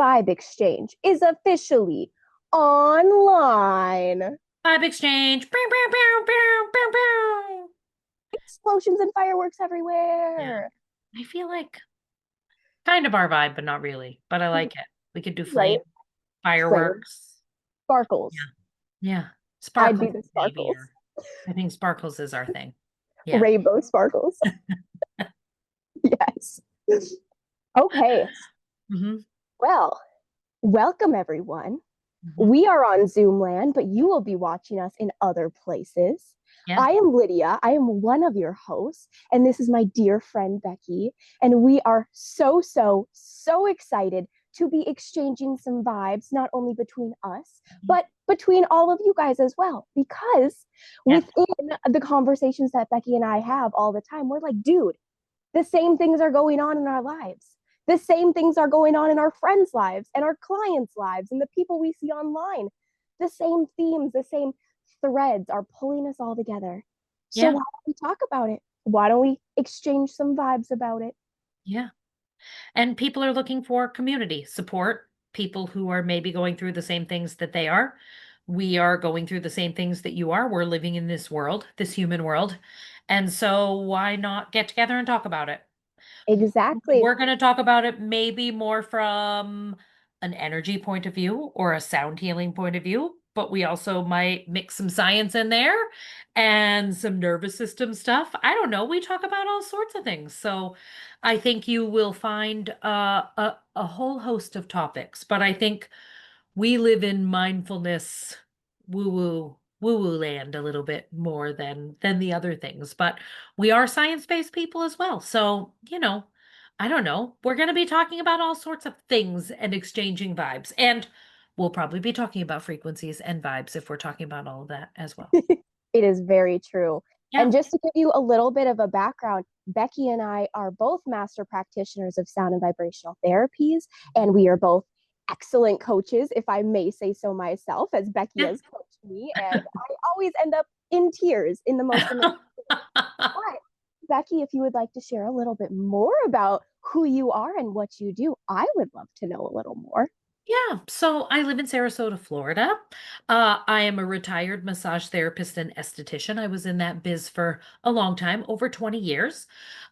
Vibe Exchange is officially online. Vibe exchange. Bow, bow, bow, bow, bow, bow. Explosions and fireworks Yeah. everywhere. I feel like kind of our vibe, but not really. But I like it. We could do Right? flame, Flame. fireworks. Sparkles. Yeah. Yeah. I'd be Sparkles, the maybe. sparkles. Or I think sparkles is our thing. Yeah. Rainbow sparkles. Yes. Okay. hmm Well, welcome everyone. hmm We are on Zoom land, but you will be watching us in other places. Yeah. I am Lydia. I am one of your hosts, and this is my dear friend Becky. And we are so excited to be exchanging some vibes, not only between us, but between all of you guys as well. Because Yeah. within the conversations that Becky and I have all the time, we're like, dude, the same things are going on in our lives. The same things are going on in our friends' lives and our clients' lives and the people we see online. The same themes, the same threads are pulling us all together. So Yeah. why don't we talk about it? Why don't we exchange some vibes about it? Yeah. And people are looking for community support, people who are maybe going through the same things that they are. We are going through the same things that you are. We're living in this world, this human world. And so why not get together and talk about it? Exactly. We're going to talk about it maybe more from an energy point of view or a sound healing point of view, but we also might mix some science in there and some nervous system stuff. I don't know. We talk about all sorts of things. So I think you will find a whole host of topics, but I think we live in mindfulness woo-woo land a little bit more than the other things, but we are science-based people as well. So, I don't know. We're going to be talking about all sorts of things and exchanging vibes. And we'll probably be talking about frequencies and vibes if we're talking about all of that as well. It is very true. Yeah. And just to give you a little bit of a background, Becky and I are both master practitioners of sound and vibrational therapies, and we are both excellent coaches, if I may say so myself, as Becky Yeah. has coached me. And I always end up in tears in the most amazing. But Becky, if you would like to share a little bit more about who you are and what you do, I would love to know a little more. Yeah, so I live in Sarasota, Florida. I am a retired massage therapist and esthetician. I was in that biz for a long time, over 20 years.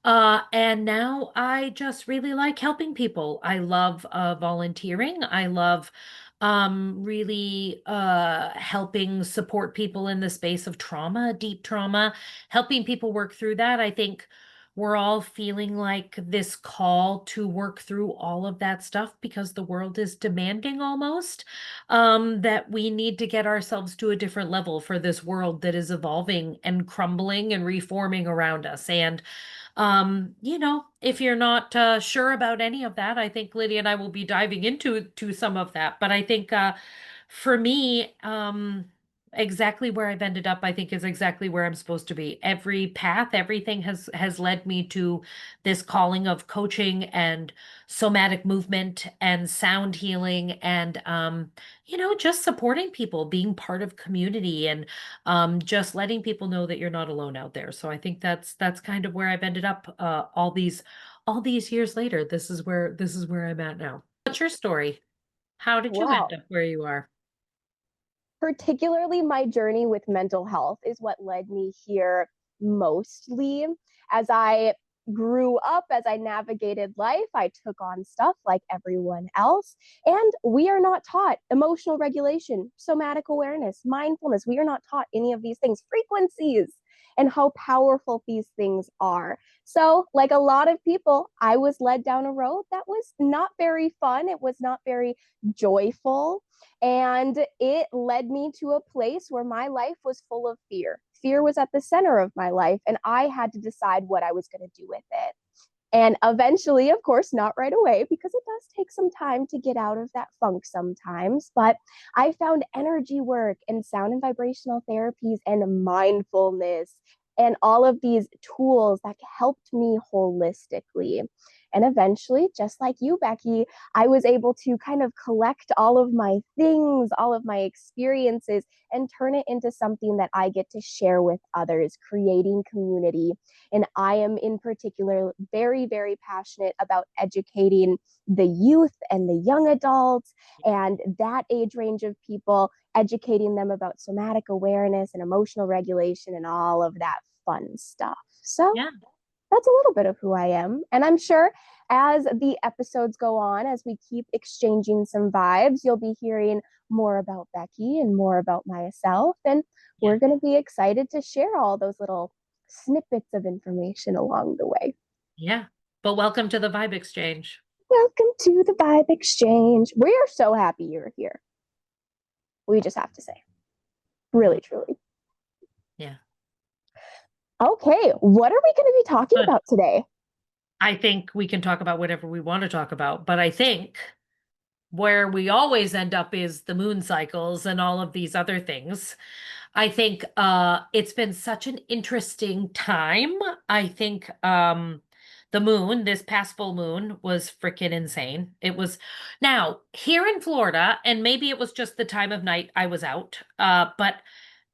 And now I just really like helping people. I love volunteering. I love really helping support people in the space of trauma, deep trauma, helping people work through that. I think we're all feeling like this call to work through all of that stuff because the world is demanding almost that we need to get ourselves to a different level for this world that is evolving and crumbling and reforming around us. And if you're not sure about any of that, I think Lydia and I will be diving into some of that. But I think for me, exactly where I've ended up, I think is exactly where I'm supposed to be. Every path, everything has led me to this calling of coaching and somatic movement and sound healing and just supporting people, being part of community and just letting people know that you're not alone out there. So I think that's kind of where I've ended up all these years later. This is where I'm at now. What's your story? How did you end Wow. up where you are? Particularly my journey with mental health is what led me here mostly. As I grew up, as I navigated life, I took on stuff like everyone else. And we are not taught emotional regulation, somatic awareness, mindfulness. We are not taught any of these things, frequencies, and how powerful these things are. So, like a lot of people, I was led down a road that was not very fun. It was not very joyful. And it led me to a place where my life was full of fear. Fear was at the center of my life, and I had to decide what I was going to do with it. And eventually, of course, not right away, because it does take some time to get out of that funk sometimes. But I found energy work and sound and vibrational therapies and mindfulness and all of these tools that helped me holistically. And eventually, just like you, Becky, I was able to kind of collect all of my things, all of my experiences, and turn it into something that I get to share with others, creating community. And I am in particular very, very passionate about educating the youth and the young adults and that age range of people, educating them about somatic awareness and emotional regulation and all of that fun stuff. So Yeah. that's a little bit of who I am. And I'm sure as the episodes go on, as we keep exchanging some vibes, you'll be hearing more about Becky and more about myself. And Yeah. we're going to be excited to share all those little snippets of information along the way. Yeah. But welcome to the Vibe Exchange. Welcome to the Vibe Exchange. We are so happy you're here. We just have to say, really, truly. Yeah. Okay, what are we going to be talking about today? I think we can talk about whatever we want to talk about, but I think where we always end up is the moon cycles and all of these other things. I think it's been such an interesting time. I think the moon, this past full moon, was freaking insane. It was now here in Florida, and maybe it was just the time of night I was out, but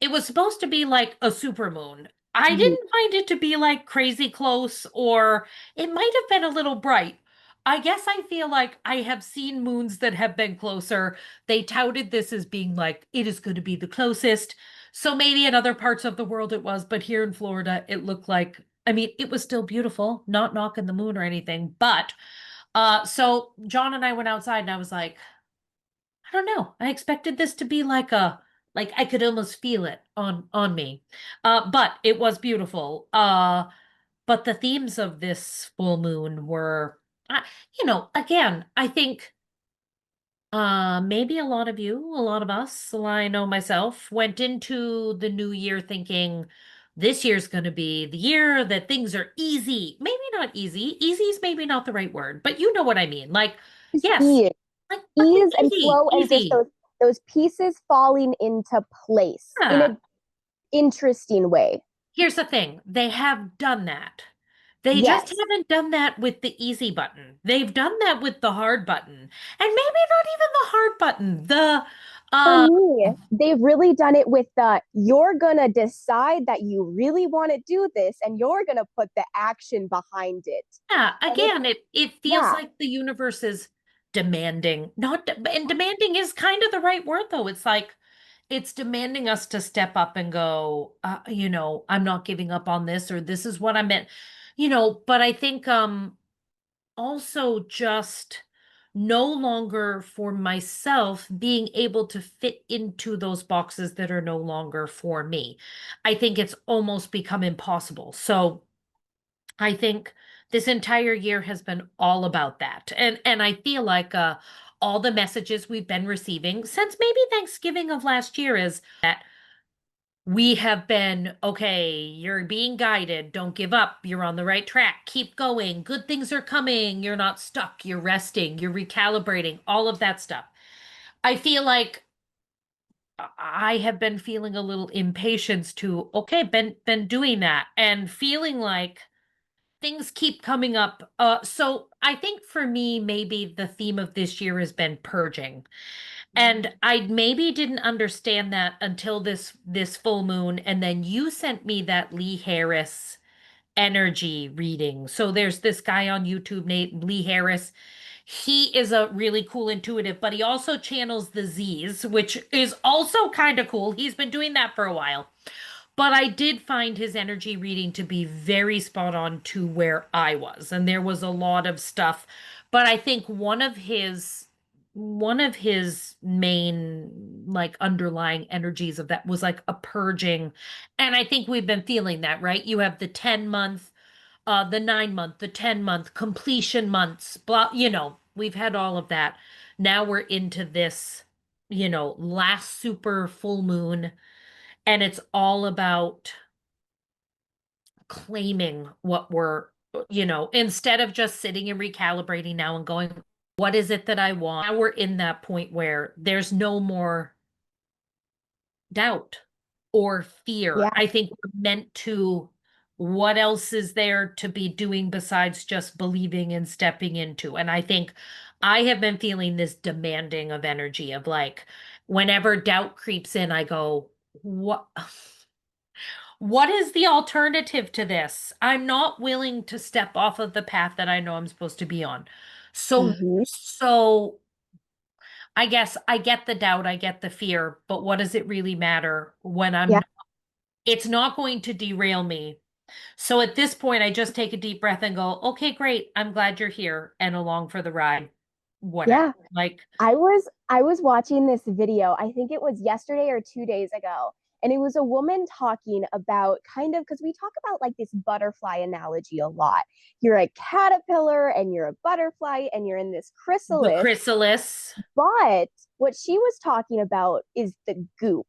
it was supposed to be like a super moon. I Mhm. didn't find it to be like crazy close, or it might have been a little bright. I guess I feel like I have seen moons that have been closer. They touted this as being like, it is going to be the closest. So maybe in other parts of the world it was, but here in Florida, it looked like, I mean, it was still beautiful, not knocking the moon or anything. But so John and I went outside and I was like, I don't know. I expected this to be like I could almost feel it on me. But it was beautiful. But the themes of this full moon were, uh, again, I think maybe a lot of you, a lot of us, I know myself, went into the new year thinking this year's going to be the year that things are easy. Maybe not easy. Easy is maybe not the right word, but you know what I mean. Like, Just yes, ease, like freaking ease and easy, flow, and just easy. those pieces falling into place in Yeah. an interesting way. Here's the thing. They have done that. They just Yes. haven't done that with the easy button. They've done that with the hard button. And maybe not even the hard button. The For uh me, they've really done it with the you're going to decide that you really want to do this and you're going to put the action behind it. Yeah, And it's, again, it feels yeah, like the universe is demanding. Not de and demanding is kind of the right word though. It's like it's demanding us to step up and go, I'm not giving up on this or this is what I meant. But I think also just no longer for myself being able to fit into those boxes that are no longer for me. I think it's almost become impossible. So I think this entire year has been all about that. And I feel like all the messages we've been receiving since maybe Thanksgiving of last year is that we have been, okay, you're being guided. Don't give up. You're on the right track. Keep going. Good things are coming. You're not stuck. You're resting. You're recalibrating, all of that stuff. I feel like I have been feeling a little impatience to, okay, been doing that and feeling like things keep coming up. So I think for me, maybe the theme of this year has been purging. And I maybe didn't understand that until this full moon. And then you sent me that Lee Harris energy reading. So there's this guy on YouTube named Lee Harris. He is a really cool intuitive, but he also channels the Z's, which is also kind of cool. He's been doing that for a while. But I did find his energy reading to be very spot on to where I was. And there was a lot of stuff. But I think one of his main like underlying energies of that was like a purging. And I think we've been feeling that, right? You have the 10-month, the 9-month, the 10-month completion months, blah, we've had all of that. Now we're into this, last super full moon and it's all about claiming what instead of just sitting and recalibrating now and going, what is it that I want? Now we're in that point where there's no more doubt or fear. yeah, I think we're meant to what else is there to be doing besides just believing and stepping into? And I think I have been feeling this demanding of energy of like, whenever doubt creeps in, I go, what? What is the alternative to this? I'm not willing to step off of the path that I know I'm supposed to be on. Hmm. So I guess I get the doubt, I get the fear, but what does it really matter when Yeah. it's not going to derail me. So at this point, I just take a deep breath and go, okay, great. I'm glad you're here and along for the ride. Whatever. Yeah. Like I was watching this video, I think it was yesterday or 2 days ago, and it was a woman talking about kind of because we talk about like this butterfly analogy a lot. You're a caterpillar and you're a butterfly and you're in this the chrysalis, chrysalis. but what she was talking about is the goop.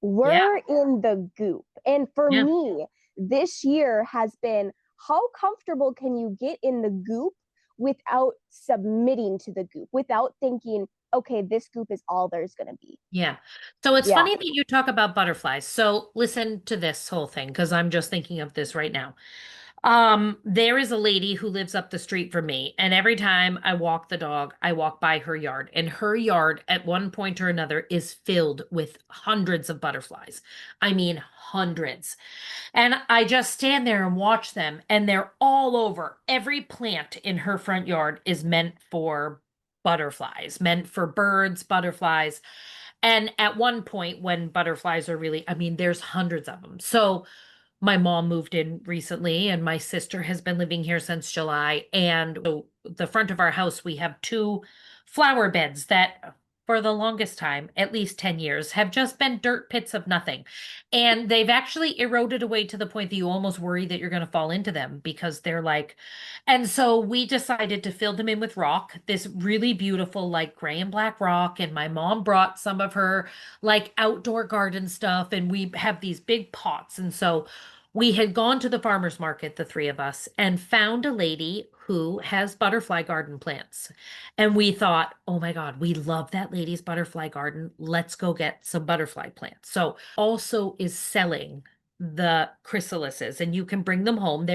Yeah. We're in the goop. And for Yeah. me, this year has been how comfortable can you get in the goop without submitting to the goop, without thinking, okay, this goop is all there's going to be. Yeah. So it's Yeah. funny that you talk about butterflies. So listen to this whole thing because I'm just thinking of this right now. There is a lady who lives up the street from me, and every time I walk the dog, I walk by her yard, and her yard at one point or another is filled with hundreds of butterflies. I mean, hundreds. And I just stand there and watch them, and they're all over. Every plant in her front yard is meant for butterflies, meant for birds, butterflies. And at one point, when butterflies are really, I mean, there's hundreds of them. So my mom moved in recently, and my sister has been living here since July. And so the front of our house, we have two flower beds that, for the longest time, at least 10 years, have just been dirt pits of nothing. And they've actually eroded away to the point that you almost worry that you're going to fall into them because they're like, and so we decided to fill them in with rock, this really beautiful, like gray and black rock. And my mom brought some of her like outdoor garden stuff, and we have these big pots. And so we had gone to the farmer's market, the three of us, and found a lady who has butterfly garden plants. And we thought, oh my God, we love that lady's butterfly garden. Let's go get some butterfly plants. So also is selling the chrysalises, and you can bring them home.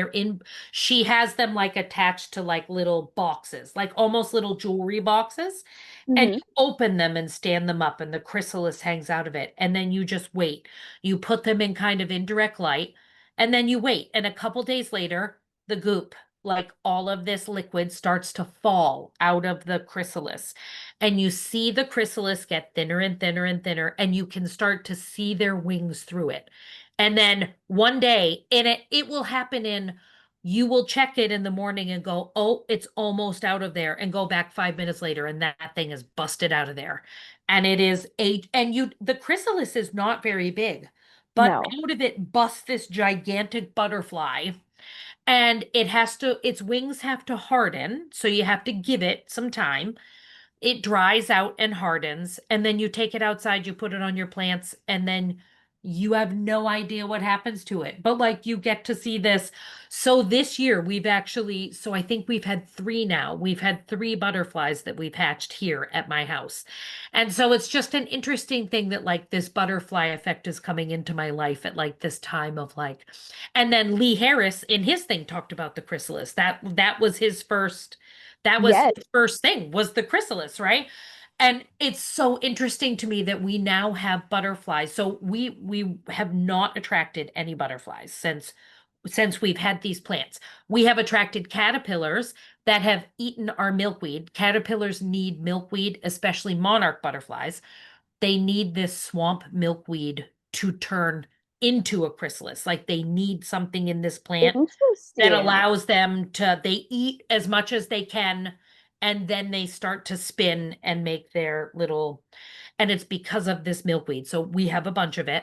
She has them like attached to like little boxes, like almost little jewelry boxes. And Mm-hmm. you open them and stand them up, and the chrysalis hangs out of it. And then you just wait. You put them in kind of indirect light, and then you wait. And a couple days later, the goop, like all of this liquid, starts to fall out of the chrysalis. And you see the chrysalis get thinner and thinner and thinner, and you can start to see their wings through it. And then one day, and it will happen in, you will check it in the morning and go, oh, it's almost out of there, and go back 5 minutes later, and that thing is busted out of there. And it is the chrysalis is not very big, but No. out of it busts this gigantic butterfly, and its wings have to harden. So you have to give it some time. It dries out and hardens, and then you take it outside, you put it on your plants, and then you have no idea what happens to it. But like you get to see this. So this year so I think we've had three now. We've had three butterflies that we've hatched here at my house. And so it's just an interesting thing that like this butterfly effect is coming into my life at like this time of like, and then Lee Harris in his thing talked about the chrysalis. That was Yes. his first thing was the chrysalis, right? And it's so interesting to me that we now have butterflies. So we have not attracted any butterflies since we've had these plants. We have attracted caterpillars that have eaten our milkweed. Caterpillars need milkweed, especially monarch butterflies. They need this swamp milkweed to turn into a chrysalis. Like they need something in this plant that Interesting. allows them to they eat as much as they can, and then they start to spin and make their little, and it's because of this milkweed. So we have a bunch of it.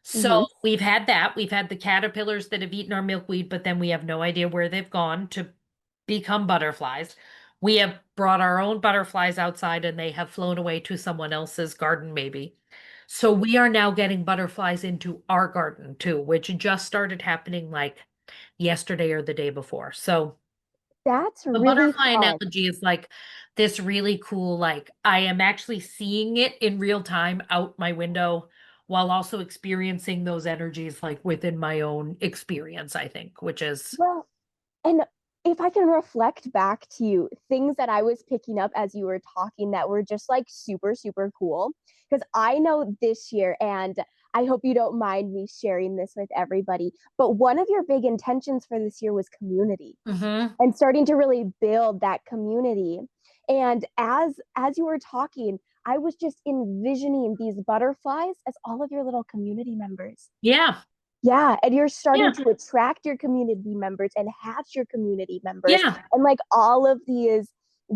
So Hmm. we've had the caterpillars that have eaten our milkweed, but then we have no idea where they've gone to become butterflies. We have brought our own butterflies outside, and they have flown away to someone else's garden maybe. So we are now getting butterflies into our garden too, which just started happening like yesterday or the day before. So That's the really butterfly fun. analogy is like this really cool, like I am actually seeing it in real time out my window while also experiencing those energies like within my own experience, I think, which is, Well, and if I can reflect back to you, things that I was picking up as you were talking that were just like super, super cool. Because I know this year, and I hope you don't mind me sharing this with everybody, but one of your big intentions for this year was community hmm and starting to really build that community. And as you were talking, I was just envisioning these butterflies as all of your little community members. yeah, Yeah, and you're starting yeah, to attract your community members and hatch your community members, yeah, and like all of these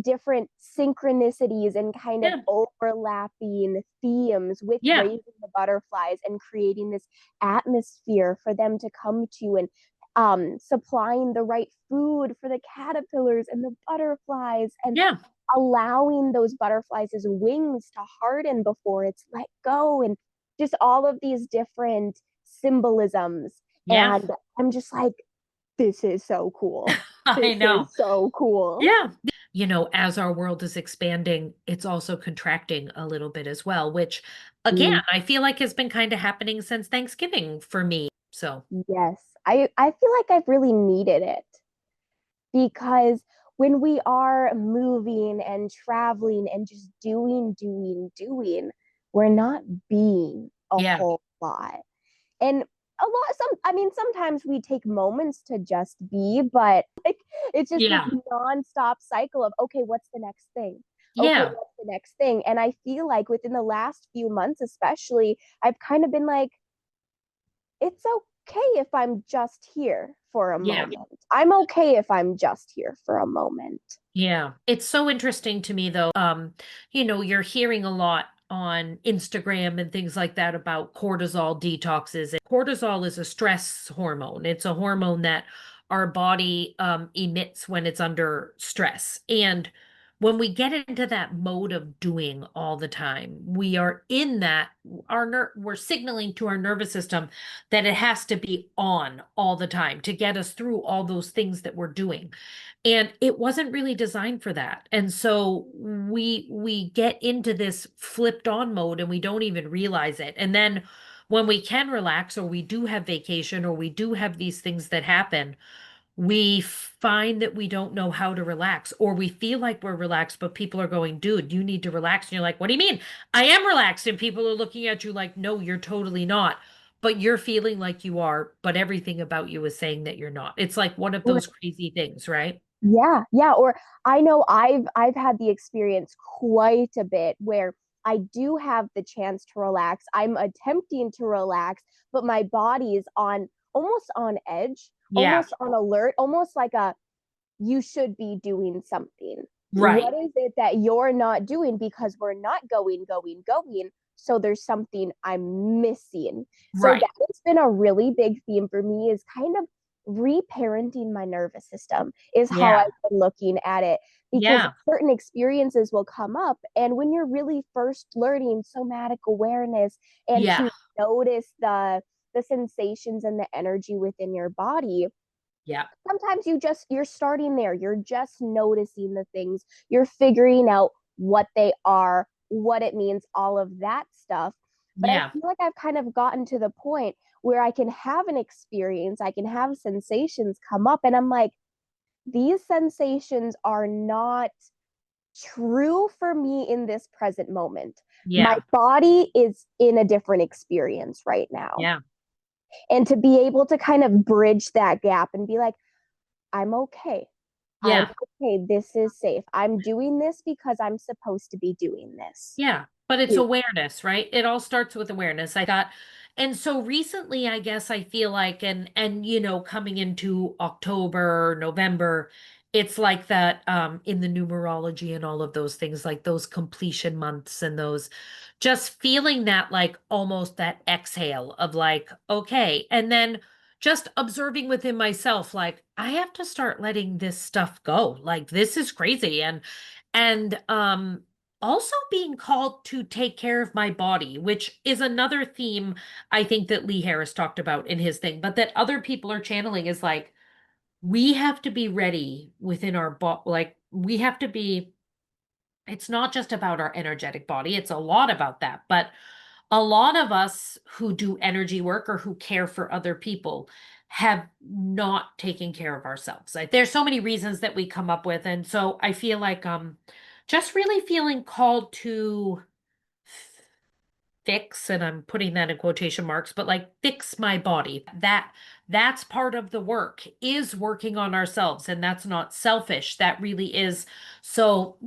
different synchronicities and kind of yeah, overlapping themes with yeah, raising the butterflies and creating this atmosphere for them to come to, and supplying the right food for the caterpillars and the butterflies, and yeah, allowing those butterflies' wings to harden before it's let go, and just all of these different symbolisms. yeah. And I'm just like, this is so cool. I This know. is so cool. Yeah. As our world is expanding, it's also contracting a little bit as well, which again, Mm, I feel like has been kind of happening since Thanksgiving for me. So, yes. I feel like I've really needed it because when we are moving and traveling and just doing, we're not being a yeah, whole lot. And sometimes we take moments to just be, but like it's just this yeah, nonstop cycle of, okay, what's the next thing? Okay, yeah, what's the next thing? And I feel like within the last few months especially, I've kind of been like, it's okay if I'm just here for a yeah. moment. I'm okay if I'm just here for a moment. Yeah, it's so interesting to me though. You're hearing a lot on Instagram and things like that about cortisol detoxes. And cortisol is a stress hormone. It's a hormone that our body emits when it's under stress. And when we get into that mode of doing all the time, we are in that we're signaling to our nervous system that it has to be on all the time to get us through all those things that we're doing. And it wasn't really designed for that. And so we get into this flipped on mode and we don't even realize it. And then when we can relax or we do have vacation or we do have these things that happen, we find that we don't know how to relax or we feel like we're relaxed, but people are going, dude, you need to relax. And you're like, what do you mean? I am relaxed. And people are looking at you like, no, you're totally not. But you're feeling like you are, but everything about you is saying that you're not. It's like one of those crazy things, right? Yeah, yeah. Or I know I've had the experience quite a bit where I do have the chance to relax. I'm attempting to relax, but my body is on almost on edge, Yeah. almost on alert, almost like a you should be doing something. Right. What is it that you're not doing because we're not going? So there's something I'm missing. So Right. that has been a really big theme for me is kind of reparenting my nervous system is how I've Yeah. been looking at it because Yeah. certain experiences will come up and when you're really first learning somatic awareness and Yeah. to notice the sensations and the energy within your body, Yeah. sometimes you're starting there, you're just noticing the things, you're figuring out what they are, what it means, all of that stuff. But I Yeah. feel like I've kind of gotten to the point where I can have an experience, I can have sensations come up and I'm like, these sensations are not true for me in this present moment. My Yeah. body is in a different experience right now, Yeah. and to be able to kind of bridge that gap and be like, I'm okay. I'm Yeah. okay. This is safe. I'm doing this because I'm supposed to be doing this. Yeah. But it's Yeah. awareness, right? It all starts with awareness. I thought, and so recently, I guess I feel like, and coming into October, November, it's like that in the numerology and all of those things, like those completion months and those just feeling that like almost that exhale of like, okay. And then just observing within myself, like, I have to start letting this stuff go. Like this is crazy. And also being called to take care of my body, which is another theme I think that Lee Harris talked about in his thing, but that other people are channeling is like, we have to be ready within our body. Like, we have to be, it's not just about our energetic body, it's a lot about that, but a lot of us who do energy work or who care for other people have not taken care of ourselves. Like, there's so many reasons that we come up with. And so I feel like just really feeling called to fix, and I'm putting that in quotation marks, but like fix my body. That's part of the work, is working on ourselves, and that's not selfish. That really is. So,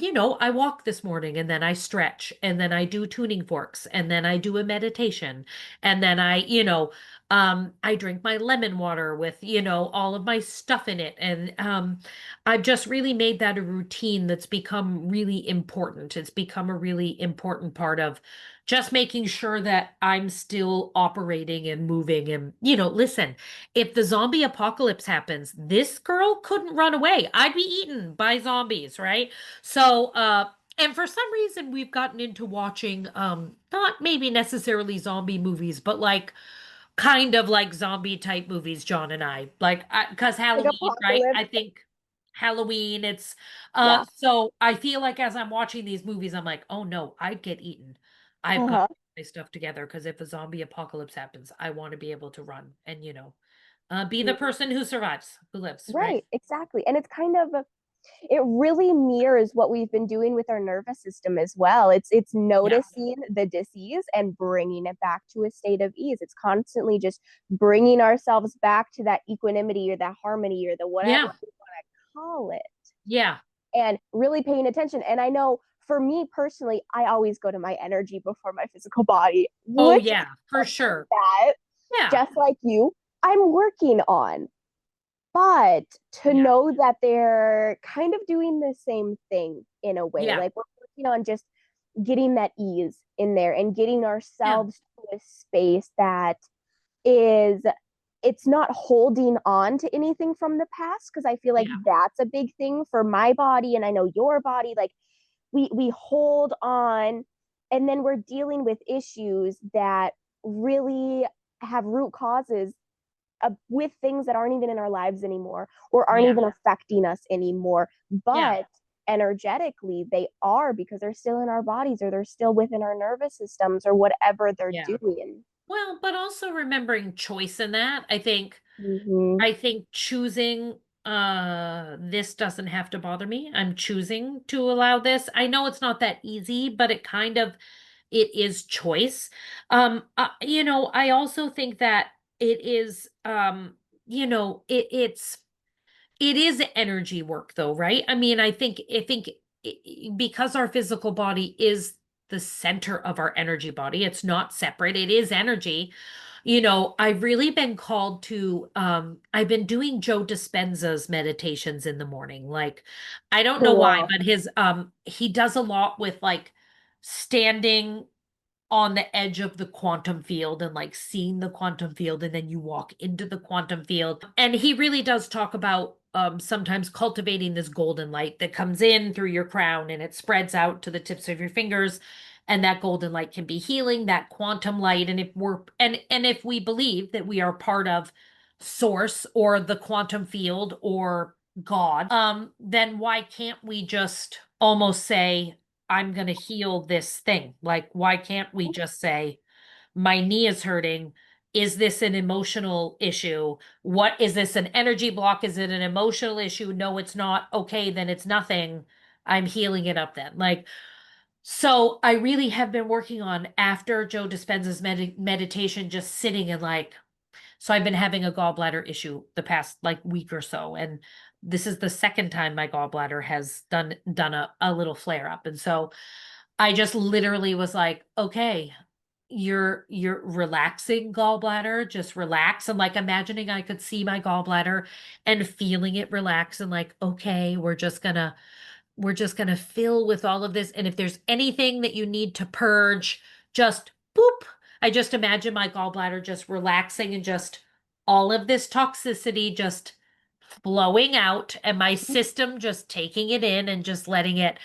I walk this morning, and then I stretch, and then I do tuning forks, and then I do a meditation, and then I drink my lemon water with, all of my stuff in it. And I've just really made that a routine that's become really important. It's become a really important part of just making sure that I'm still operating and moving. And, listen, if the zombie apocalypse happens, this girl couldn't run away. I'd be eaten by zombies, right? So, and for some reason, we've gotten into watching, not maybe necessarily zombie movies, but like kind of like zombie type movies, John and I. Like, because Like Halloween, right? apocalypse. I think Halloween, Yeah. so I feel like as I'm watching these movies, I'm like, oh no, I'd get eaten. I've got Uh-huh. my stuff together because if a zombie apocalypse happens, I want to be able to run and, be the Mhm. person who survives, who lives, right? Right, exactly. And it's kind of it really mirrors what we've been doing with our nervous system as well. It's Yeah, noticing the disease and bringing it back to a state of ease. It's constantly just bringing ourselves back to that equanimity or that harmony or the whatever yeah, we want to call it, yeah. and really paying attention. And I know for me personally, I always go to my energy before my physical body, Oh which yeah, for sure. that, Yeah, just like you, I'm working on. But to yeah, know that they're kind of doing the same thing in a way, yeah, like we're working on just getting that ease in there and getting yeah, ourselves to a space that is, it's not holding on to anything from the past, because I feel like yeah, that's a big thing for my body, and I know your body, like we hold on, and then we're dealing with issues that really have root causes with things that aren't even in our lives anymore or aren't yeah, even affecting us anymore. yeah, But energetically, they are, because they're still in our bodies or they're still within our nervous systems or whatever they're yeah. doing. Well, but also remembering choice in that. Mm-hmm. I think choosing this doesn't have to bother me. I'm choosing to allow this. I know it's not that easy, but it is choice. I also think that it is it is energy work though, right? I mean, I think because our physical body is the center of our energy body, it's not separate. It is energy. I've really been called to I've been doing Joe Dispenza's meditations in the morning. Like, I don't know why, Cool. but his he does a lot with like standing on the edge of the quantum field and like seeing the quantum field, and then you walk into the quantum field. And he really does talk about sometimes cultivating this golden light that comes in through your crown and it spreads out to the tips of your fingers, and that golden light can be healing, that quantum light. And if we believe that we are part of source or the quantum field or God, then why can't we just almost say, I'm going to heal this thing? Like, why can't we just say, my knee is hurting? Is this an emotional issue? What is this, an energy block? Is it an emotional issue? No, it's not. Okay, then it's nothing. I'm healing it up then. Like, so I really have been working on, after Joe Dispenza's meditation, just sitting and like, so I've been having a gallbladder issue the past like week or so, and this is the second time my gallbladder has done a little flare up. And so I just literally was like, okay, you're relaxing, gallbladder, just relax. And like imagining I could see my gallbladder and feeling it relax, and like, okay, we're just gonna fill with all of this. And if there's anything that you need to purge, just boop. I just imagine my gallbladder just relaxing and just all of this toxicity just flowing out, and my system just taking it in and just letting it.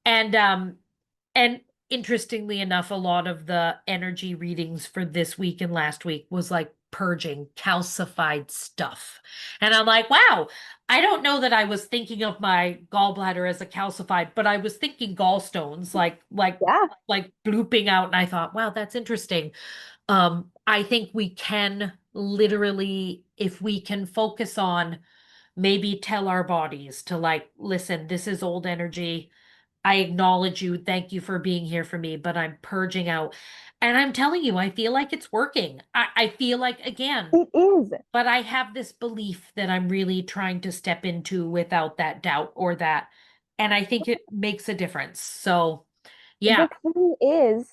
And interestingly enough, a lot of the energy readings for this week and last week was like purging calcified stuff. And I'm like, wow, I don't know that I was thinking of my gallbladder as a calcified, but I was thinking gallstones, Yeah, like blooping out. And I thought, wow, that's interesting. I think we can literally, if we can focus on maybe tell our bodies to like, listen, this is old energy. I acknowledge you. Thank you for being here for me, but I'm purging out. And I'm telling you, I feel like it's working. I feel like, again, it is. but I have this belief that I'm really trying to step into without that doubt or that. And I think it makes a difference. So, yeah, the thing is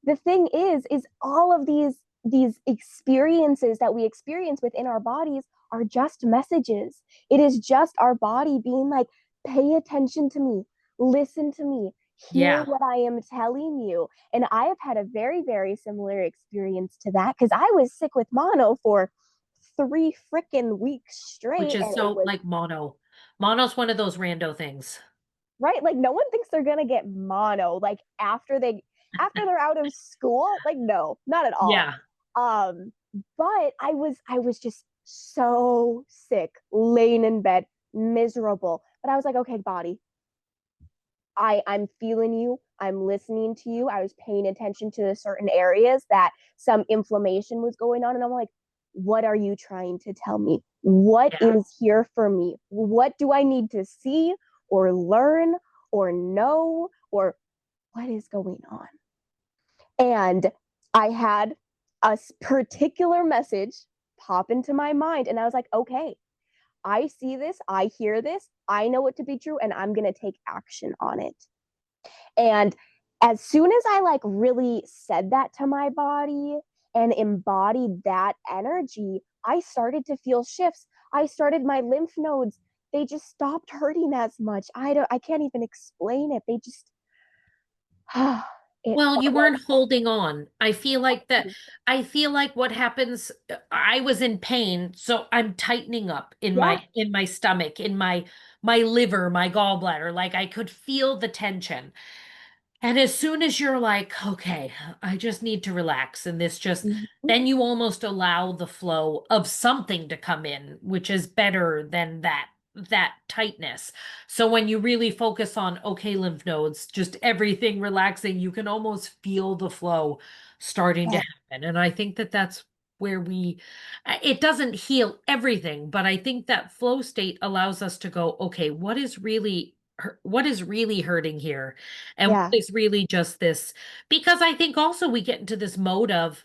the thing is all of these experiences that we experience within our bodies are just messages. It is just our body being like, pay attention to me, listen to me, hear yeah, what I am telling you. And I have had a very, very similar experience to that because I was sick with mono for 3 freaking weeks which straight, is and it so was like mono. Mono's one of those rando things. right? Like no one thinks they're gonna get mono like after they're out of school. Like no, not at all. Yeah, Um, but I was just so sick, laying in bed, miserable. But I was like, okay, body, I'm feeling you. I'm listening to you. I was paying attention to certain areas that some inflammation was going on, and I'm like, what are you trying to tell me? What yeah. is here for me? What do I need to see or learn or know or what is going on? And I had a particular message pop into my mind, and I was like, okay, I see this, I hear this, I know it to be true, and I'm going to take action on it. And as soon as I like really said that to my body and embodied that energy, I started to feel shifts. I started my lymph nodes. They just stopped hurting as much. I can't even explain it. They just it Well, felt you like weren't holding on. I feel like what happens, I was in pain, so I'm tightening up yeah. in my stomach, in my liver, my gallbladder. Like I could feel the tension. And as soon as you're like, okay, I just need to relax, and this just, Mhm. then you almost allow the flow of something to come in, which is better than that tightness. So when you really focus on, okay, lymph nodes, just everything relaxing, you can almost feel the flow starting to Yeah. happen. And I think that that's where it doesn't heal everything, but I think that flow state allows us to go, okay, what is really hurting here? And what Yeah. is really just this? Because I think also we get into this mode of,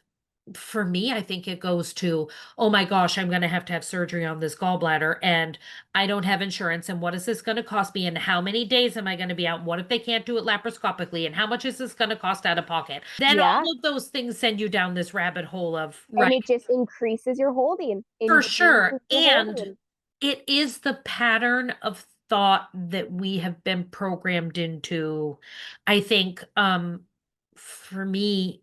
for me, I think it goes to, oh my gosh, I'm going to have surgery on this gallbladder and I don't have insurance. And what is this going to cost me? And how many days am I going to be out? And what if they can't do it laparoscopically? And how much is this going to cost out of pocket? Then Yeah. all of those things send you down this rabbit hole of, And right, it just increases your holding, for sure. increases your And holding. it is the pattern of thought that we have been programmed into. I think for me,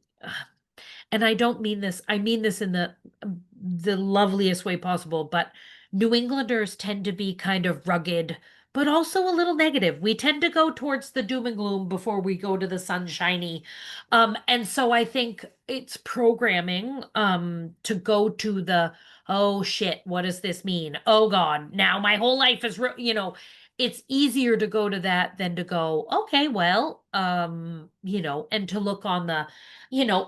and I don't mean this, I mean this in the loveliest way possible, but New Englanders tend to be kind of rugged, but also a little negative. We tend to go towards the doom and gloom before we go to the sunshiny. And so I think it's programming to go to the, oh shit, what does this mean? Oh God, now my whole life is, it's easier to go to that than to go, okay, well, and to look on the,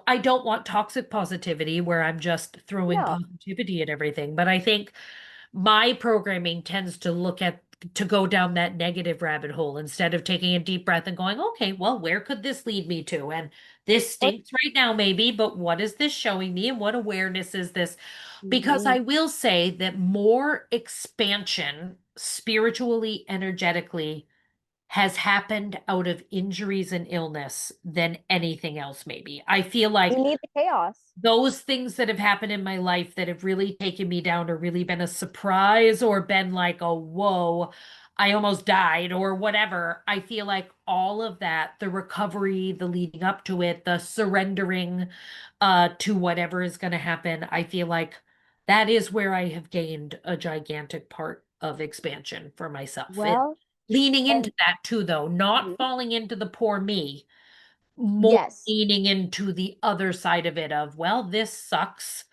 I don't want toxic positivity where I'm just throwing No. positivity at everything. But I think my programming tends to go down that negative rabbit hole instead of taking a deep breath and going, okay, well, where could this lead me to? And this Or, stinks right now, maybe, but what is this showing me? And what awareness is this? Because mhm. I will say that more expansion spiritually, energetically, has happened out of injuries and illness than anything else, maybe. I feel We like need the chaos. those things that have happened in my life that have really taken me down or really been a surprise or been like, oh, whoa, I almost died or whatever. I feel like all of that, the recovery, the leading up to it, the surrendering to whatever is going to happen, I feel like that is where I have gained a gigantic part of expansion for myself. It Well, leaning into and that too, though, not mhm. falling into the poor me, more Yes. leaning into the other side of it of, well, this sucks,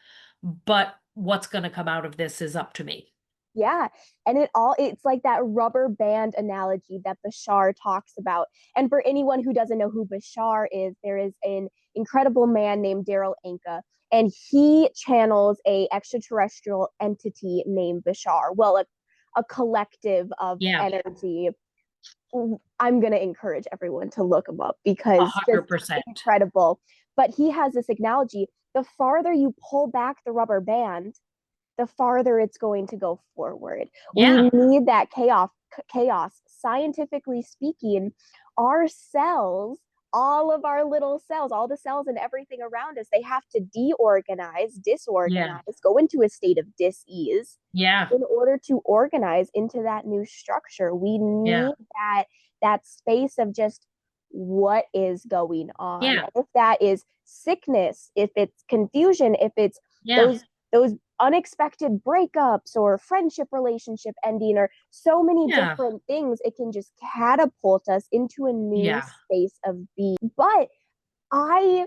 but what's going to come out of this is up to me. Yeah. And it's like that rubber band analogy that Bashar talks about. And for anyone who doesn't know who Bashar is, there is an incredible man named Daryl Anka, and he channels a extraterrestrial entity named Bashar. Well, a collective of Yeah, energy. I'm going to encourage everyone to look him up because just 100%. incredible. But he has this analogy: the farther you pull back the rubber band, the farther it's going to go forward. We Yeah, need that chaos. Scientifically speaking, our cells, all of our little cells, all the cells and everything around us, they have to yeah, disorganize, go into a state of dis-ease yeah, in order to organize into that new structure. We yeah, need that space of just what is going on. yeah, And if that is sickness, if it's confusion, if it's yeah, those unexpected breakups or friendship relationship ending or so many yeah, different things, it can just catapult us into a new yeah, space of being. But I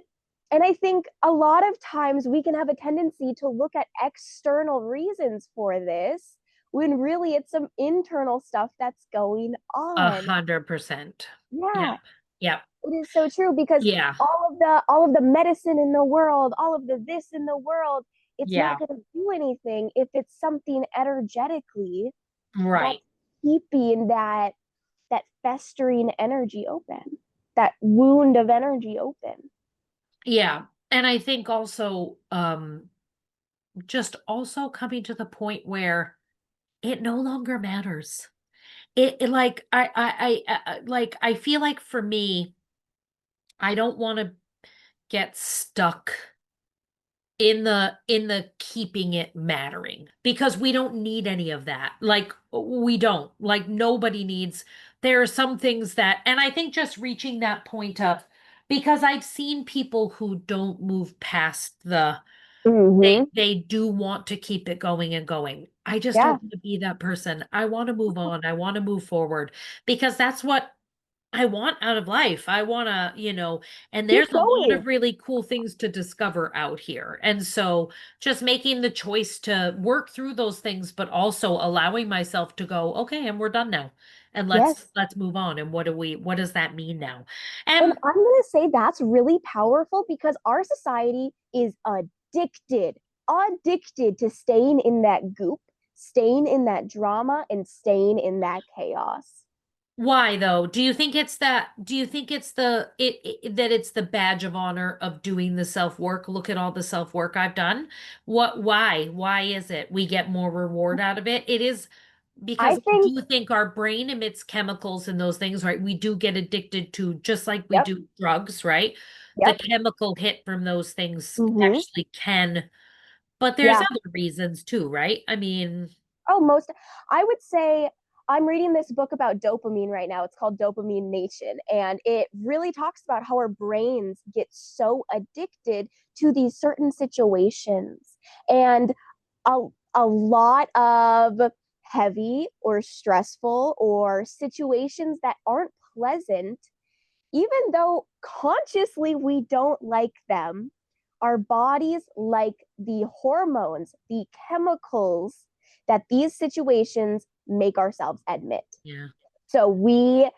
and I think a lot of times we can have a tendency to look at external reasons for this when really it's some internal stuff that's going a on. 100%. Yeah, Yeah, yeah, it is so true because yeah, all of the medicine in the world, all of the this in the world, it's not yeah, going to do anything if it's something energetically right. that's keeping that festering energy open, that wound of energy open. Yeah. And I think also, just also coming to the point where it no longer matters. It like like I feel like for me, I don't want to get stuck in the keeping it mattering because we don't need any of that. Like we don't. Like nobody needs. There are some things that, and I think just reaching that point of, because I've seen people who don't move past Mm-hmm. they do want to keep it going and going. I just Yeah, don't want to be that person. I want to move on. I want to move forward because that's what I want out of life. I want to, and keep there's a lot going. of really cool things to discover out here. And so just making the choice to work through those things, but also allowing myself to go, okay, and we're done now. And Yes. let's move on. And what does that mean now? And And I'm going to say that's really powerful because our society is addicted to staying in that goop, staying in that drama, and staying in that chaos. why though? Do you think it's that it's the badge of honor of doing the self-work? Look at all the self-work I've done. Why is it we get more reward out of it? It is I because I think, do think our brain emits chemicals and those things, right? We do get addicted to, just like we yep, do drugs, right? The yep. chemical hit from those things Mm-hmm. actually can, but there's Yeah. other reasons too, right? I mean, Oh, I would say I'm reading this book about dopamine right now. It's called Dopamine Nation. And it really talks about how our brains get so addicted to these certain situations. And a, a lot of heavy or stressful or situations that aren't pleasant, even though consciously we don't like them, our bodies like the hormones, the chemicals that these situations make ourselves admit. yeah. So we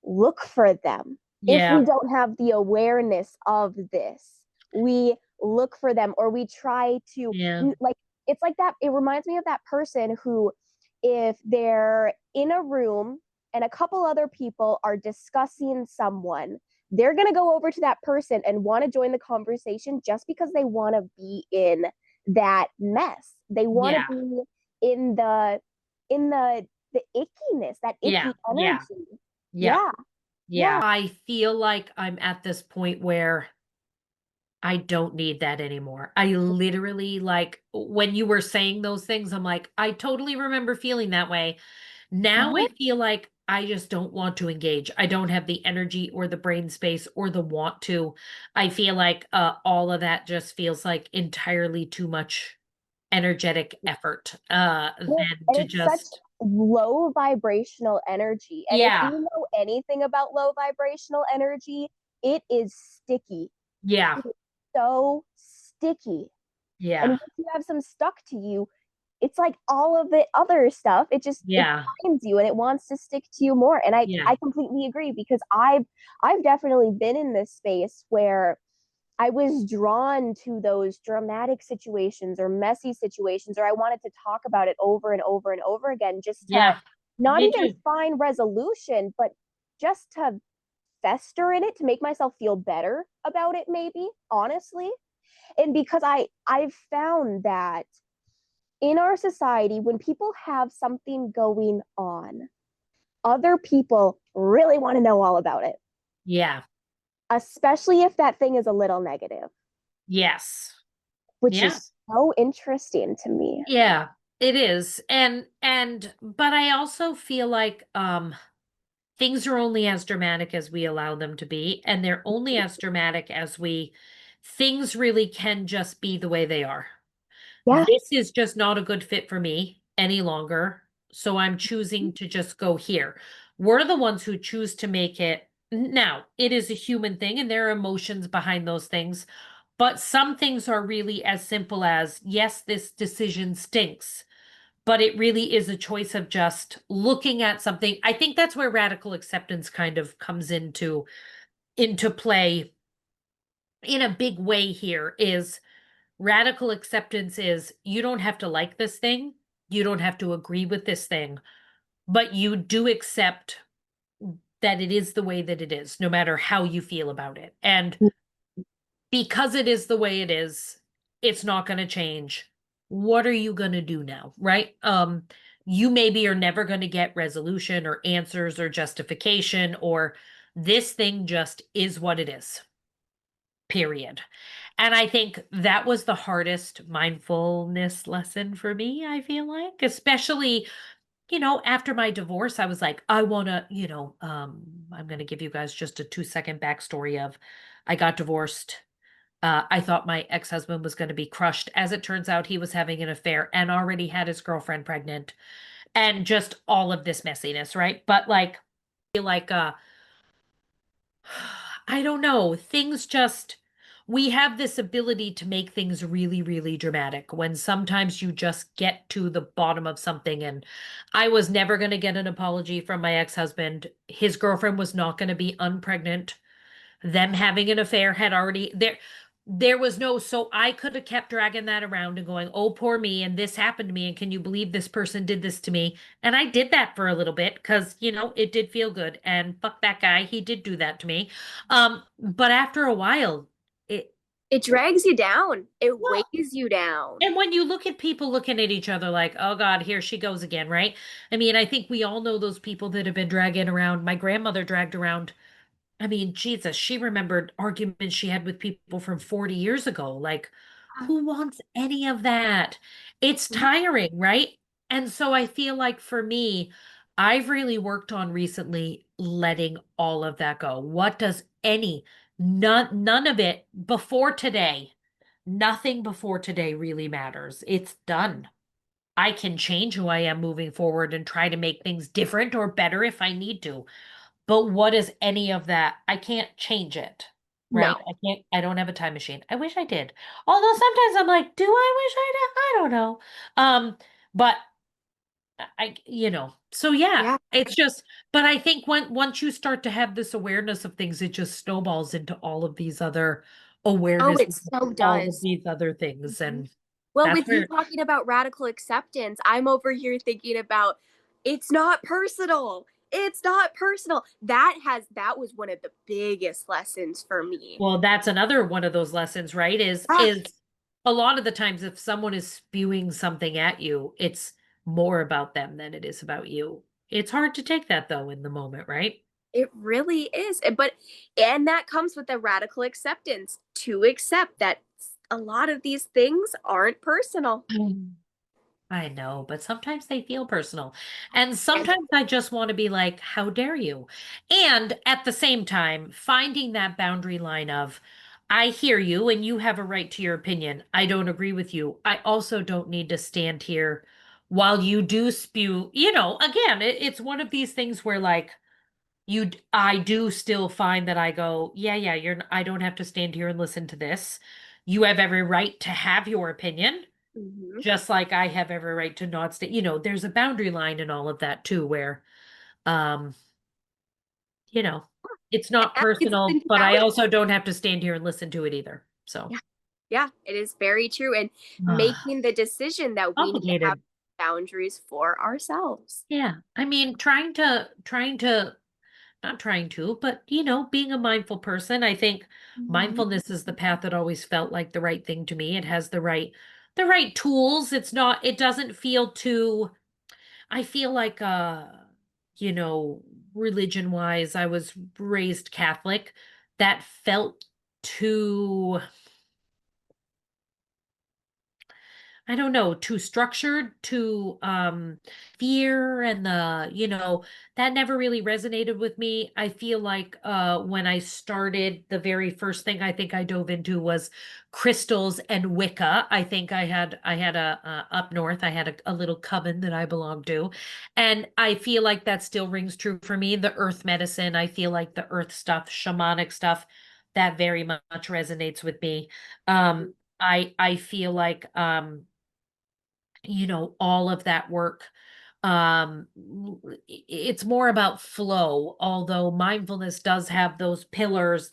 look for them. If we Yeah. don't have the awareness of this, we look for them or we try to, Yeah. like, it's like that. It reminds me of that person who, if they're in a room and a couple other people are discussing someone, they're going to go over to that person and want to join the conversation just because they want to be in that mess. They want to Yeah. be in the ickiness, that Yeah. icky Yeah. energy. Yeah. Yeah, Yeah. yeah. I feel like I'm at this point where I don't need that anymore. I literally, like, when you were saying those things, I'm like, I totally remember feeling that way. Now I Uh-huh. feel like I just don't want to engage. I don't have the energy or the brain space or the want to. I feel like all of that just feels like entirely too much energetic effort than And to it's such just, low vibrational energy. And if you yeah, know anything about low vibrational energy, it is sticky. yeah, It is so sticky. And Yeah. once you have some stuck to you, it's like all of the other stuff, it Yeah. finds you and it wants to stick to you more. And Yeah. I completely agree, because I've definitely been in this space where I was drawn to those dramatic situations or messy situations, or I wanted to talk about it over and over and over again, just to Yeah. not Me even too. find resolution, but just to fester in it, to make myself feel better about it, maybe, honestly. And because I've found that in our society, when people have something going on, other people really want to know all about it, Yeah. especially if that thing is a little negative, Yes. which Yeah. is so interesting to me. Yeah. It is. And but I also feel like things are only as dramatic as we allow them to be, and they're only as dramatic as we things really can just be the way they are. Yeah. This is just not a good fit for me any longer. So I'm choosing to just go here. We're the ones who choose to make it. Now, it is a human thing and there are emotions behind those things. But some things are really as simple as, yes, this decision stinks, but it really is a choice of just looking at something. I think that's where radical acceptance kind of comes into play in a big way here is radical acceptance is you don't have to like this thing, you don't have to agree with this thing, but you do accept that it is the way that it is, no matter how you feel about it. And because it is the way it is, it's not going to change. What are you going to do now, right? You maybe are never going to get resolution or answers or justification, or this thing just is what it is. Period. And I think that was the hardest mindfulness lesson for me, I feel like, especially, after my divorce, I was like, I want to, I'm going to give you guys just a 2-second backstory of I got divorced. I thought my ex-husband was going to be crushed. As it turns out, he was having an affair and already had his girlfriend pregnant and just all of this messiness, right? But like, feel like I don't know. Things just, we have this ability to make things really, really dramatic when sometimes you just get to the bottom of something. And I was never going to get an apology from my ex-husband. His girlfriend was not going to be unpregnant. Them having an affair had already there was no, so I could have kept dragging that around and going, oh, poor me, and this happened to me, and can you believe this person did this to me? And I did that for a little bit because, it did feel good. And fuck that guy, he did do that to me. But after a while, it It drags you down. It well, weighs you down. and when you look at people looking at each other like, oh God, here she goes again, right? I mean, I think we all know those people that have been dragging around. My grandmother dragged around. I mean, Jesus, she remembered arguments she had with people from 40 years ago. Like, who wants any of that? It's tiring, right? And so I feel like for me, I've really worked on recently letting all of that go. What does none of it before today, nothing before today really matters. It's done. I can change who I am moving forward and try to make things different or better if I need to. But what is any of that? I can't change it, No. right? I don't have a time machine. I wish I did. Although sometimes I'm like, do I wish I did? I don't know. But so yeah, Yeah. it's just, but I think once you start to have this awareness of things, it just snowballs into all of these other Oh, awareness, it so all of does. these other things. Mhm. And Well, that's with you where, talking about radical acceptance, I'm over here thinking about it's not personal. It's not personal. That was one of the biggest lessons for me. well, that's another one of those lessons, right? Is Ah, is a lot of the times if someone is spewing something at you, it's more about them than it is about you. It's hard to take that though in the moment, right? it really is. And that comes with a radical acceptance, to accept that a lot of these things aren't personal. Mm. I know, but sometimes they feel personal. And And sometimes I just want to be like, how dare you? And at the same time, finding that boundary line of, I hear you and you have a right to your opinion. I don't agree with you. I also don't need to stand here while you do spew, again, it's one of these things where like I do still find that I go, yeah, I don't have to stand here and listen to this. you have every right to have your opinion, Mhm. just like I have every right to not stay. There's a boundary line and all of that too, where, um, you know, it's And not that leads us personal, into but I boundaries. also don't have to stand here and listen to it either. So, Yeah. Yeah, it is very true. And making the decision that we need to have complicated. boundaries for ourselves. Yeah. I mean, not trying to, but being a mindful person, I think Mhm. mindfulness is the path that always felt like the right thing to me. It has the right tools. It doesn't feel too, I feel like, you know, religion wise, I was raised Catholic. That felt too, I don't know, too structured, too fear and that never really resonated with me. I feel like when I started, the very first thing I think I dove into was crystals and Wicca. I had a up north, I had a little coven that I belonged to. And I feel like that still rings true for me. The earth medicine, I feel like the earth stuff, shamanic stuff, that very much resonates with me. I feel like all of that work, um it's more about flow, although mindfulness does have those pillars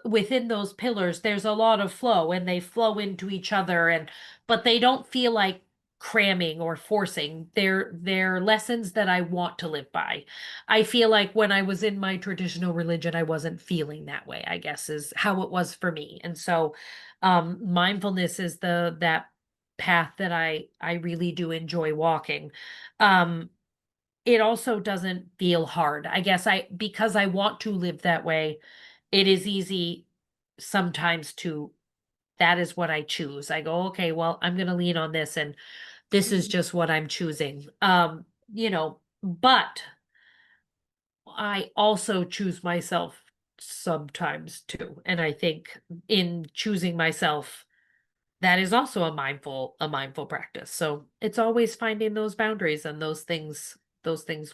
within those pillars there's a lot of flow, and they flow into each other, but they don't feel like cramming or forcing. They're lessons that I want to live by. I feel like when I was in my traditional religion, I wasn't feeling that way, I guess, is how it was for me. And so mindfulness is the that path that I really do enjoy walking. Um, it also doesn't feel hard. I guess because I want to live that way, it is easy sometimes that is what I choose. I go, okay, well, I'm going to lean on this, and this is Mhm. just what I'm choosing. But I also choose myself sometimes too. And I think in choosing myself, that is also a mindful practice. So it's always finding those boundaries and those things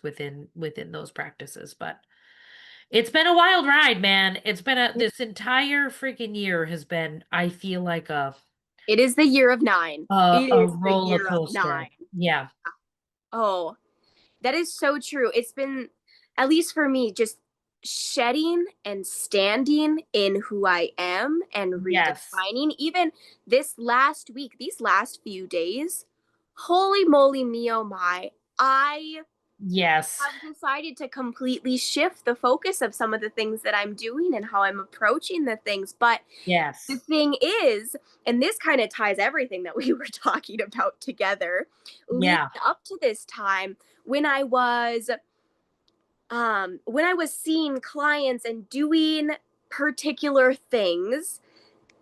within those practices. But it's been a wild ride, man. This entire freaking year has been, I feel like It is the year of nine. a, It a is the roller year of coaster. nine. Yeah. Oh, that is so true. It's been, at least for me, just shedding and standing in who I am and Yes. redefining. Even this last week, these last few days, holy moly, me oh my, I Yes. have decided to completely shift the focus of some of the things that I'm doing and how I'm approaching the things. But the Yes. thing is, and this kind of ties everything that we were talking about together, leading Yeah. up to this time, when I was seeing clients and doing particular things,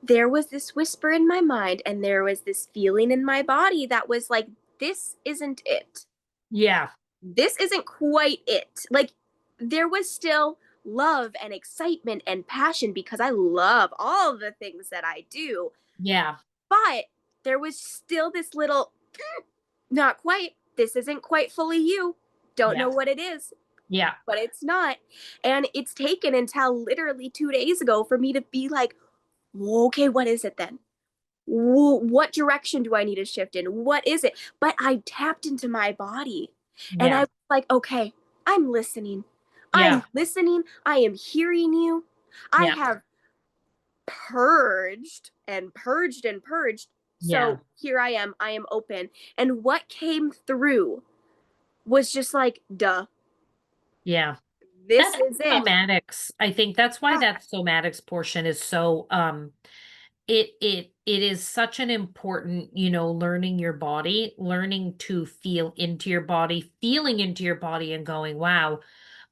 there was this whisper in my mind and there was this feeling in my body that was like, this isn't it. Yeah. This isn't quite it. Like, there was still love and excitement and passion because I love all the things that I do. Yeah. But there was still this little, not quite, this isn't quite fully you. Don't know Yeah. what it is, Yeah. but it's not. And it's taken until literally 2 days ago for me to be like, okay, what is it then? What direction do I need to shift in? What is it? But I tapped into my body and I Yeah. was like, okay, I'm listening. I'm Yeah. listening. I am hearing you. I Yeah. have purged and purged and purged. Yeah. So here I am. I am open. And what came through was just like, duh, Yeah. this That's is it. somatics. I think that's why that somatics portion is so it is such an important, learning your body, learning to feel into your body, feeling into your body and going, wow,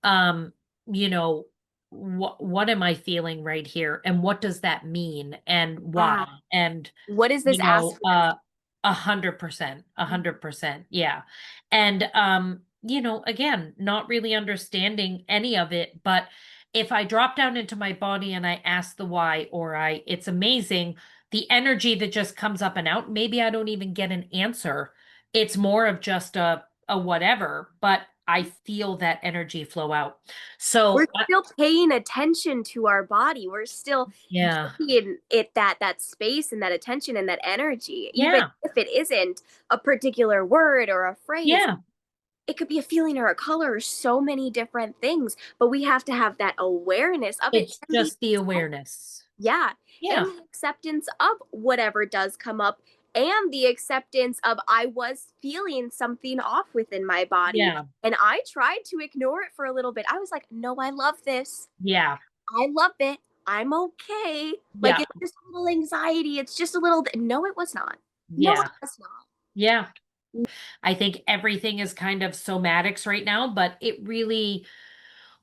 um, you know, what am I feeling right here? And what does that mean? And why? Ah, And what is this you ask know, for me? 100%, 100%. Yeah. And again, not really understanding any of it, but if I drop down into my body and I ask the why, it's amazing the energy that just comes up and out. Maybe I don't even get an answer. It's more of just a whatever, but I feel that energy flow out. We're So, still paying attention to our body. We're still yeah, giving it that space and that attention and that energy, even yeah, if it isn't a particular word or a phrase. yeah. It could be a feeling or a color or so many different things, but we have to have that awareness of it It's and the just the awareness. yeah, and Yeah, the acceptance of whatever does come up and the acceptance of I was feeling something off within my body yeah, and I tried to ignore it for a little bit. I was like, "No, I love this. yeah, I love it. I'm okay." Like yeah, it's just a little anxiety. It's just a little no, it was not. No, it yeah, was not. yeah. I think everything is kind of somatics right now, but it really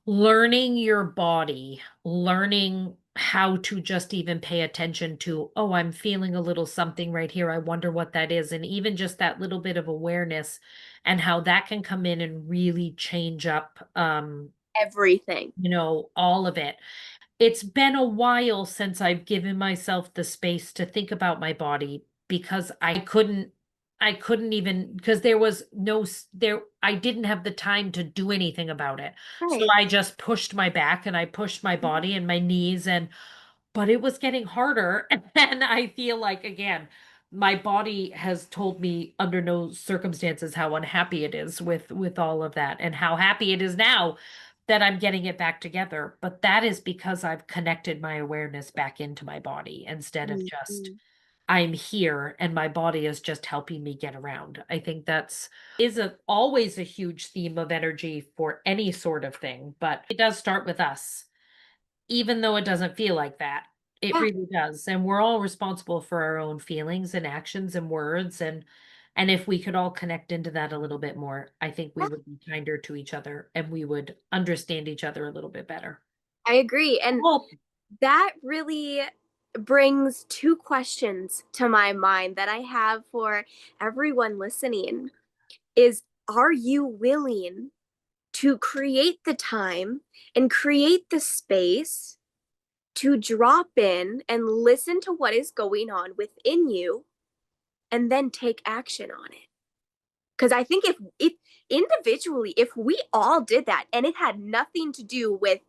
learning your body, learning how to just even pay attention to, oh, I'm feeling a little something right here. I wonder what that is. And even just that little bit of awareness and how that can come in and really change up, Everything. all of it. It's been a while since I've given myself the space to think about my body because I couldn't even because there was no there I didn't have the time to do anything about it. So Right. I just pushed my back and I pushed my body and my knees and but it was getting harder and I feel like again my body has told me under no circumstances how unhappy it is with all of that and how happy it is now that I'm getting it back together. But that is because I've connected my awareness back into my body instead of just Mhm. I'm here and my body is just helping me get around. I think that's is a always a huge theme of energy for any sort of thing, but it does start with us. Even though it doesn't feel like that, it Yeah. really does. And we're all responsible for our own feelings and actions and words and if we could all connect into that a little bit more, I think we Yeah, would be kinder to each other and we would understand each other a little bit better. I agree. And Well, that really brings two questions to my mind that I have for everyone listening is are you willing to create the time and create the space to drop in and listen to what is going on within you and then take action on it? Because I think if individually, if we all did that and it had nothing to do with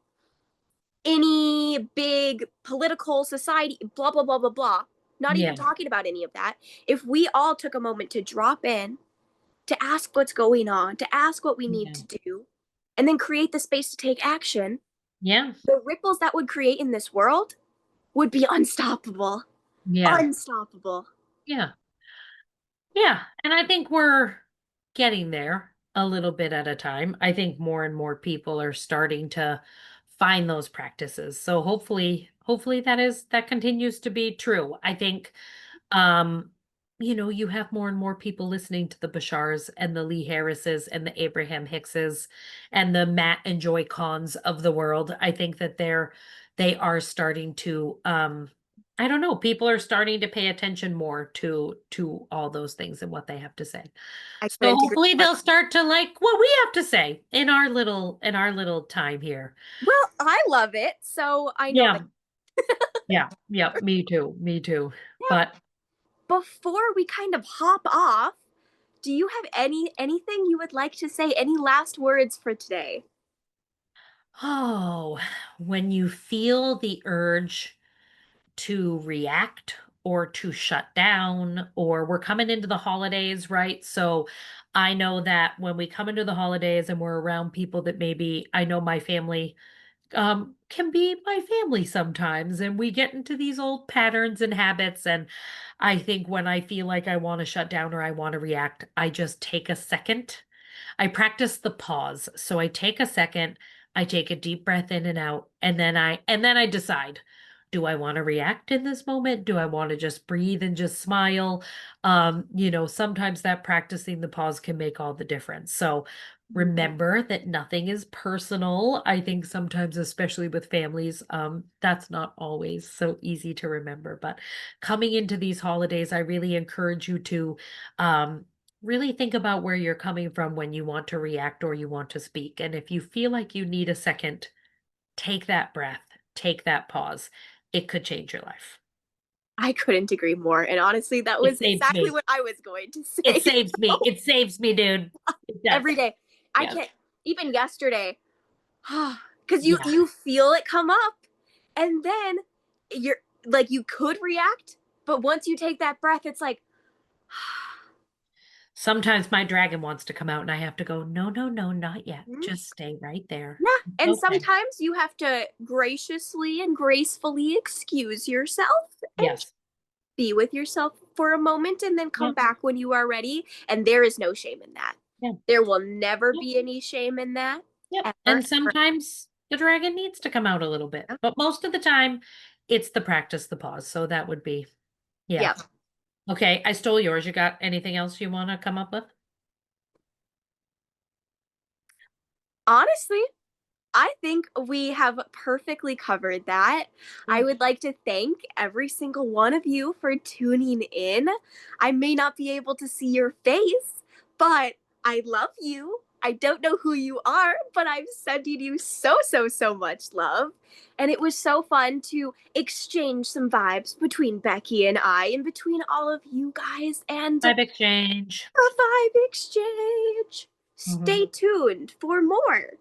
any big political society, blah, blah, blah, blah, blah, not even yeah, talking about any of that, if we all took a moment to drop in, to ask what's going on, to ask what we need yeah, to do, and then create the space to take action, yeah, the ripples that would create in this world would be unstoppable. yeah, Unstoppable. yeah. Yeah, and I think we're getting there a little bit at a time. I think more and more people are starting to find those practices. So hopefully that continues to be true. I think um you have more and more people listening to the Bashars and the Lee Harrises and the Abraham Hickses and the Matt and Joy Kahns of the world. I think that they are starting to I don't know, people are starting to pay attention more to all those things and what they have to say. I So couldn't agree hopefully more. they'll start to like what we have to say in our little time here. Well, I love it, so I know that. Yeah. Yeah. Yeah, me too. Me too. Yeah. But Before we kind of hop off, do you have anything you would like to say? Any last words for today? oh, when you feel the urge to react or to shut down, or we're coming into the holidays, right? So I know that when we come into the holidays and we're around people that maybe I know my family can be my family sometimes, and we get into these old patterns and habits. And I think when I feel like I want to shut down or I want to react, I just take a second. I practice the pause. So I take a second, I take a deep breath in and out, and then I decide, do I want to react in this moment? Do I want to just breathe and just smile? Sometimes that practicing the pause can make all the difference. So remember that nothing is personal. I think sometimes, especially with families, that's not always so easy to remember. But coming into these holidays, I really encourage you to um, really think about where you're coming from when you want to react or you want to speak. And if you feel like you need a second, take that breath, take that pause. It could change your life. I couldn't agree more. And honestly, that It was saves exactly me. what I was going to It say. saves me. It saves me, dude. It does. Every day. I Yes. can't even yesterday, because Yeah. you feel it come up, and then you're like, you could react, but once you take that breath, it's like, Sometimes my dragon wants to come out and I have to go, no, no, no, not yet. "Hmm." Just stay right there. Yeah, It's and okay. sometimes you have to graciously and gracefully excuse yourself and Yes. be with yourself for a moment and then Yeah. come back when you are ready. And there is no shame in that. Yeah. There will never Yep. be any shame in that. Yep. Ever, And ever. sometimes the dragon needs to come out a little bit, but most of the time it's the practice, the pause. So that would be, yeah. Yep. Okay. I stole yours. You got anything else you want to come up with? Honestly, I think we have perfectly covered that. I Yeah. would like to thank every single one of you for tuning in. I may not be able to see your face, but I love you. I don't know who you are, but I'm sending you so, so, so much love. And it was so fun to exchange some vibes between Becky and I, and between all of you guys, and a Vibe exchange. vibe exchange. Mhm. Stay tuned for more.